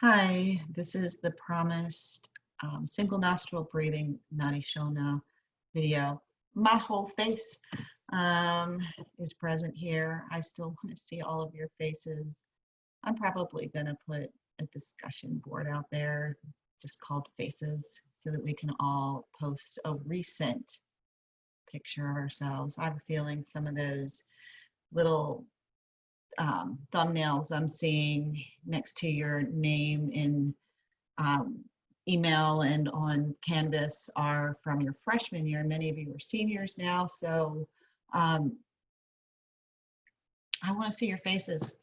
Hi, this is the promised single nostril breathing Nadi Shona video. My whole face is present here. I still want to see all of your faces. I'm probably going to put a discussion board out there just called Faces so that we can all post a recent picture of ourselves. I have a feeling some of those little thumbnails I'm seeing next to your name in um, email and on Canvas are from your freshman year. Many of you are seniors now, so I want to see your faces.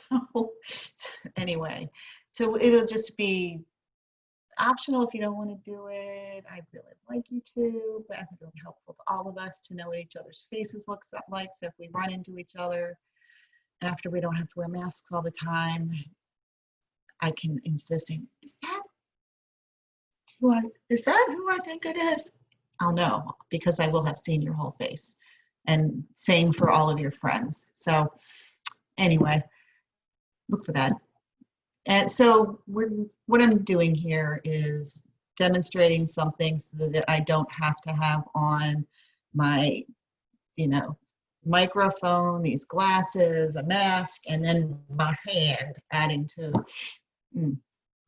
So anyway, so it'll just be optional if you don't want to do it. I'd really like you to, but I think it'll be helpful to all of us to know what each other's faces looks like. So if we run into each other after we don't have to wear masks all the time, I can, instead of saying, is that who I think it is? I'll know because I will have seen your whole face, and same for all of your friends. So anyway, look for that. And so what I'm doing here is demonstrating something so that I don't have to have on my, microphone, these glasses, a mask, and then my hand adding to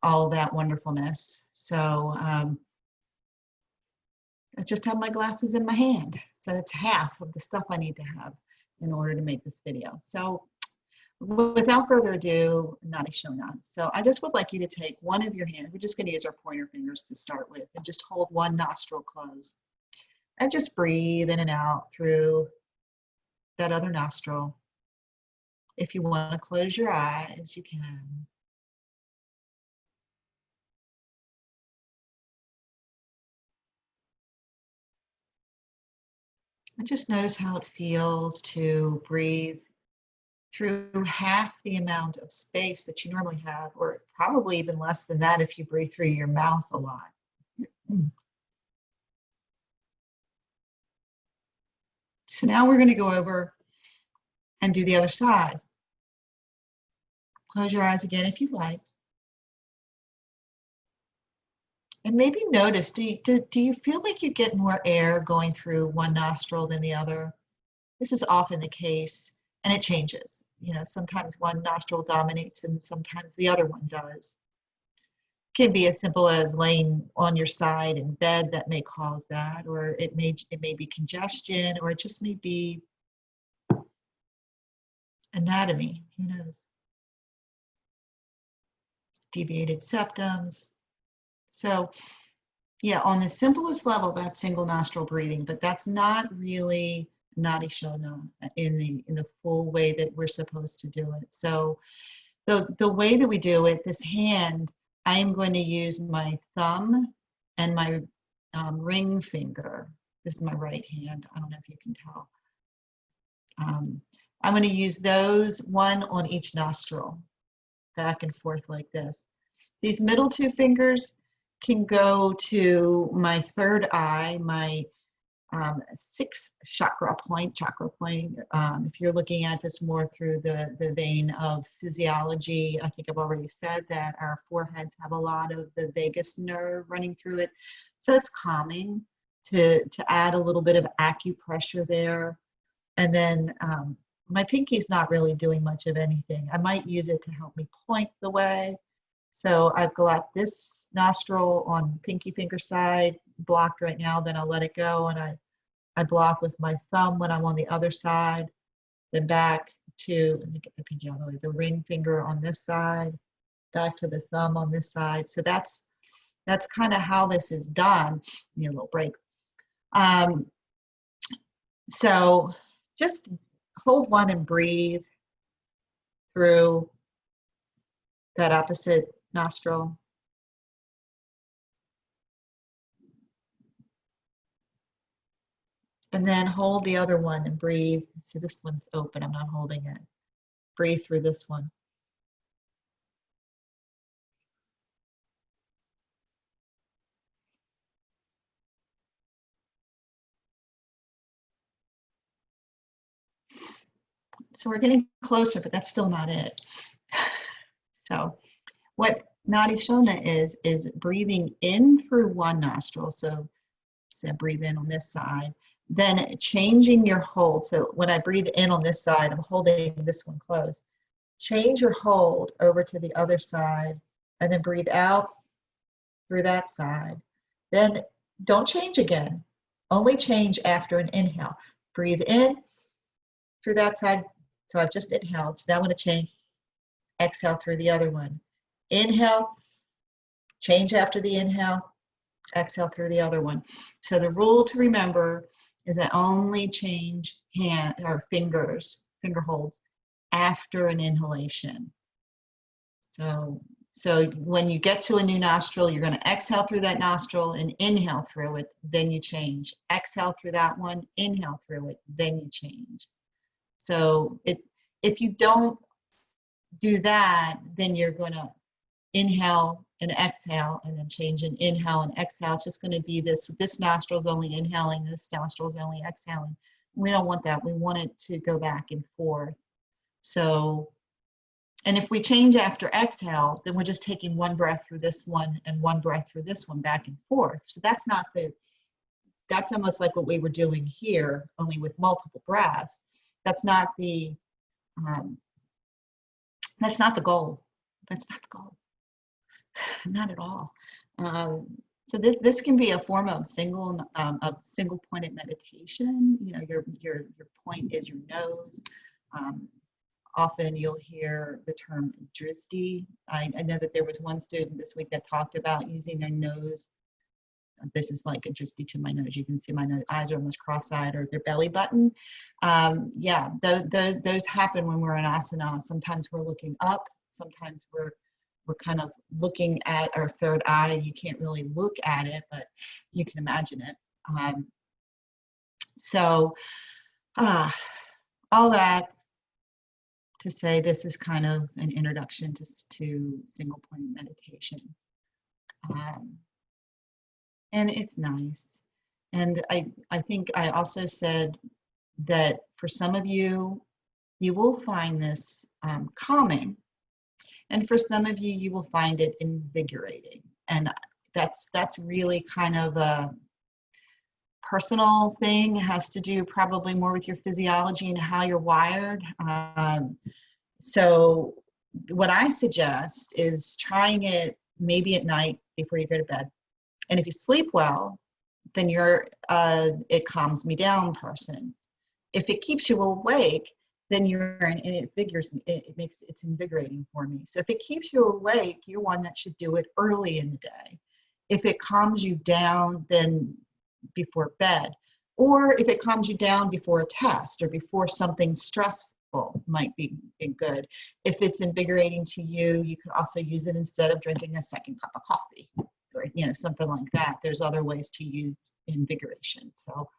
all that wonderfulness. So I just have my glasses in my hand. So that's half of the stuff I need to have in order to make this video. So without further ado, Nadi Shonan. So I just would like you to take one of your hands. We're just going to use our pointer fingers to start with, and just hold one nostril closed. And just breathe in and out through that other nostril. If you want to close your eyes, you can. And just notice how it feels to breathe through half the amount of space that you normally have, or probably even less than that if you breathe through your mouth a lot. So now we're going to go over and do the other side. Close your eyes again if you like. And maybe notice, do you feel like you get more air going through one nostril than the other? This is often the case, and it changes. Sometimes one nostril dominates and sometimes the other one does. It can be as simple as laying on your side in bed that may cause that, or it may be congestion, or it just may be anatomy, who knows? Deviated septums. So yeah, on the simplest level, that's single nostril breathing, but that's not really Nadi Shona in the full way that we're supposed to do it. So the way that we do it, this hand, I am going to use my thumb and my ring finger. This is my right hand. I don't know if you can tell. I'm going to use those, one on each nostril, back and forth like this. These middle two fingers can go to my third eye, my sixth chakra point. If you're looking at this more through the vein of physiology, I think I've already said that our foreheads have a lot of the vagus nerve running through it. So it's calming to add a little bit of acupressure there. And then my pinky is not really doing much of anything. I might use it to help me point the way. So I've got this nostril on pinky finger side blocked right now, then I'll let it go, and I block with my thumb when I'm on the other side, then back to, let me get the pinky all the way, the ring finger on this side, back to the thumb on this side. So that's kind of how this is done. Need a little break. So just hold one and breathe through that opposite nostril. And then hold the other one and breathe. See, this one's open. I'm not holding it. Breathe through this one. So we're getting closer, but that's still not it. So What Nadi Shona is breathing in through one nostril. So breathe in on this side, then changing your hold. So when I breathe in on this side, I'm holding this one closed. Change your hold over to the other side and then breathe out through that side. Then don't change again. Only change after an inhale. Breathe in through that side. So I've just inhaled. So now I'm going to change. Exhale through the other one. Inhale, change after the inhale, exhale through the other one. So the rule to remember is that only change hand or finger holds after an inhalation. So when you get to a new nostril, you're going to exhale through that nostril and inhale through it, then you change. Exhale through that one, inhale through it, then you change. So if you don't do that, then you're going to inhale and exhale and then change and inhale and exhale. It's just going to be this nostril is only inhaling, this nostril is only exhaling. We don't want that. We want it to go back and forth. So, and if we change after exhale, then we're just taking one breath through this one and one breath through this one back and forth. So that's almost like what we were doing here, only with multiple breaths. That's not the goal. That's not the goal. Not at all. So this can be a form of single pointed meditation. You know, your point is your nose. Often you'll hear the term dristi. I know that there was one student this week that talked about using their nose. This is like a dristi to my nose. You can see my eyes are almost cross-eyed, or their belly button. Yeah, those happen when we're in asana. Sometimes we're looking up. Sometimes we're kind of looking at our third eye. You can't really look at it, but you can imagine it. All that to say, this is kind of an introduction to single point meditation. And it's nice. And I think I also said that for some of you, you will find this calming. And for some of you, you will find it invigorating. And that's really kind of a personal thing. It has to do probably more with your physiology and how you're wired. So what I suggest is trying it maybe at night before you go to bed. And if you sleep well, then you're it calms me down person. If it keeps you awake, then it's invigorating for me. So if it keeps you awake, you're one that should do it early in the day. If it calms you down, then before bed. Or if it calms you down before a test or before something stressful, might be good. If it's invigorating to you, you can also use it instead of drinking a second cup of coffee, or something like that. There's other ways to use invigoration. So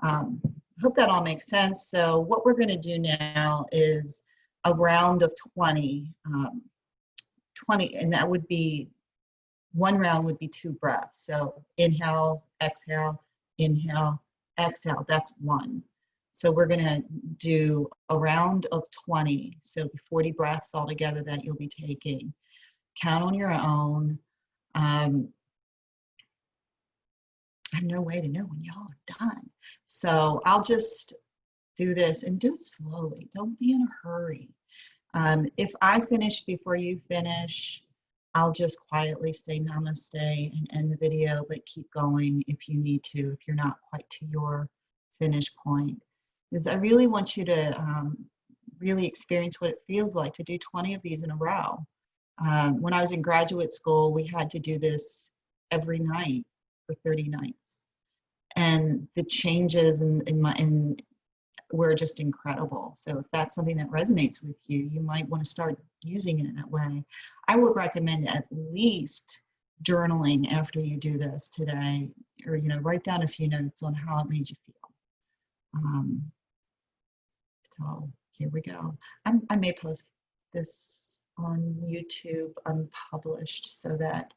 hope that all makes sense. So what we're going to do now is a round of 20, and that would be, one round would be 2 breaths. So inhale, exhale, exhale, that's 1. So we're going to do a round of 20, so 40 breaths altogether that you'll be taking. Count on your own. I have no way to know when y'all are done. So I'll just do this, and do it slowly. Don't be in a hurry. If I finish before you finish, I'll just quietly say namaste and end the video, but keep going if you need to, if you're not quite to your finish point. Because I really want you to really experience what it feels like to do 20 of these in a row. When I was in graduate school, we had to do this every night for 30 nights. And the changes were just incredible. So if that's something that resonates with you, you might want to start using it in that way. I would recommend at least journaling after you do this today, or write down a few notes on how it made you feel. So here we go. I may post this on YouTube unpublished so that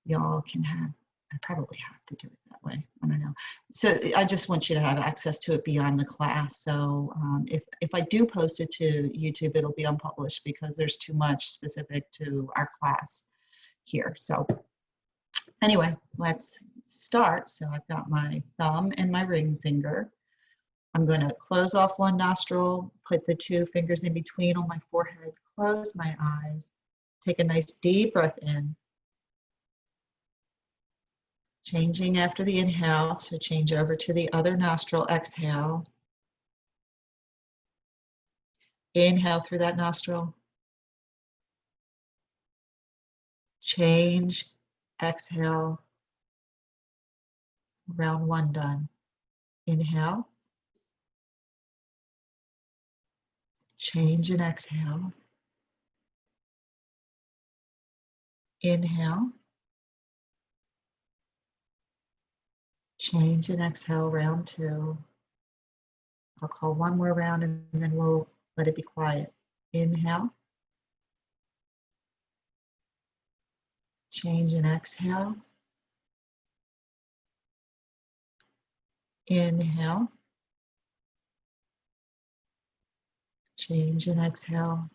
y'all can have I probably have to do it that way. I don't know. So I just want you to have access to it beyond the class. So if I do post it to YouTube, it'll be unpublished because there's too much specific to our class here. So anyway, let's start. So I've got my thumb and my ring finger. I'm going to close off one nostril, put the two fingers in between on my forehead, close my eyes, take a nice deep breath in. Changing after the inhale, so change over to the other nostril, exhale. Inhale through that nostril. Change, exhale. Round one done. Inhale. Change and exhale. Inhale. Change and exhale, round two. I'll call one more round and then we'll let it be quiet. Inhale. Change and exhale. Inhale. Change and exhale.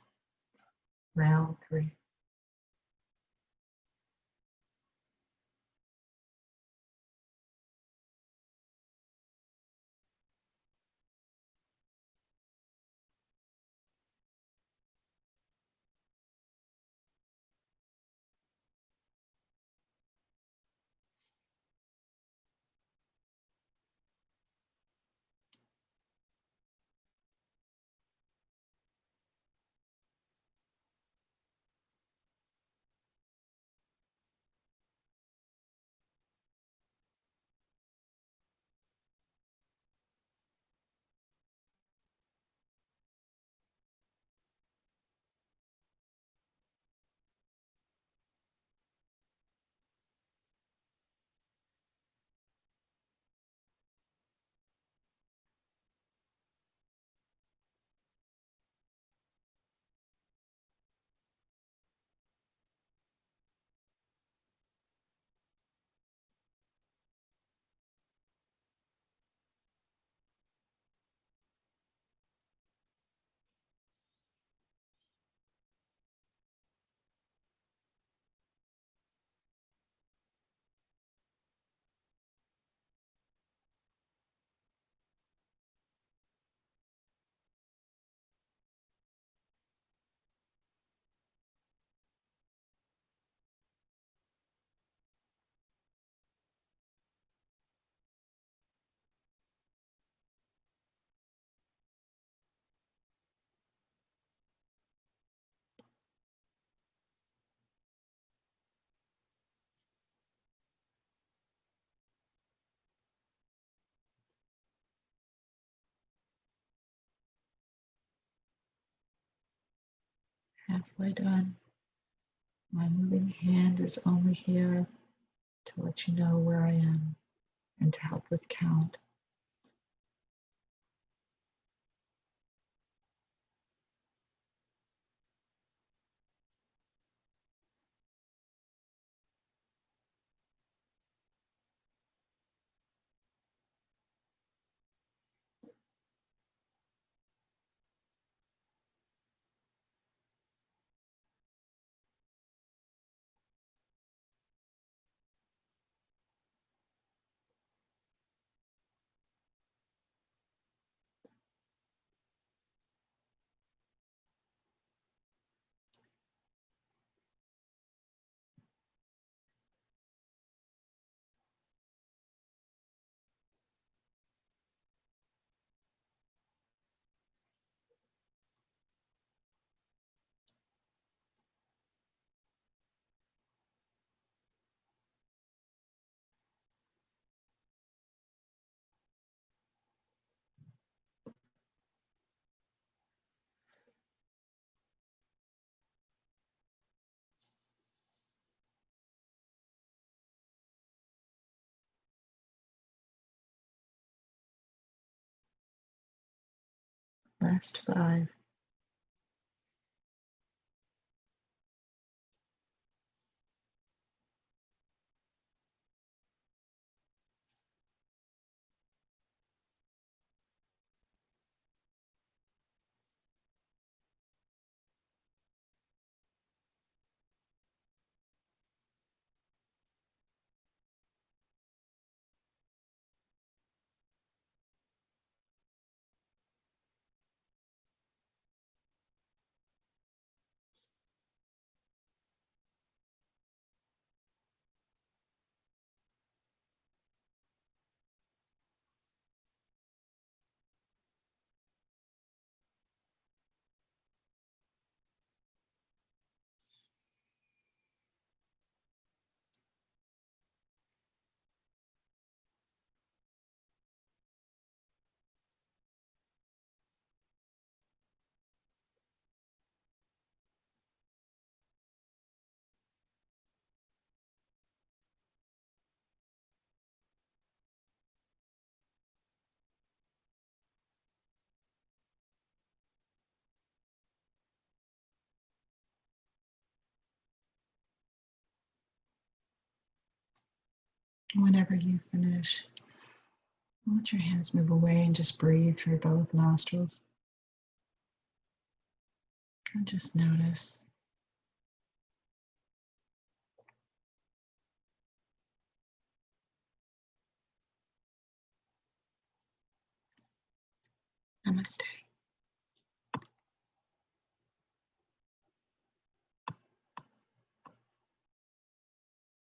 Round three. Halfway done. My moving hand is only here to let you know where I am and to help with count. Last five. Whenever you finish, let your hands move away and just breathe through both nostrils. And just notice. Namaste.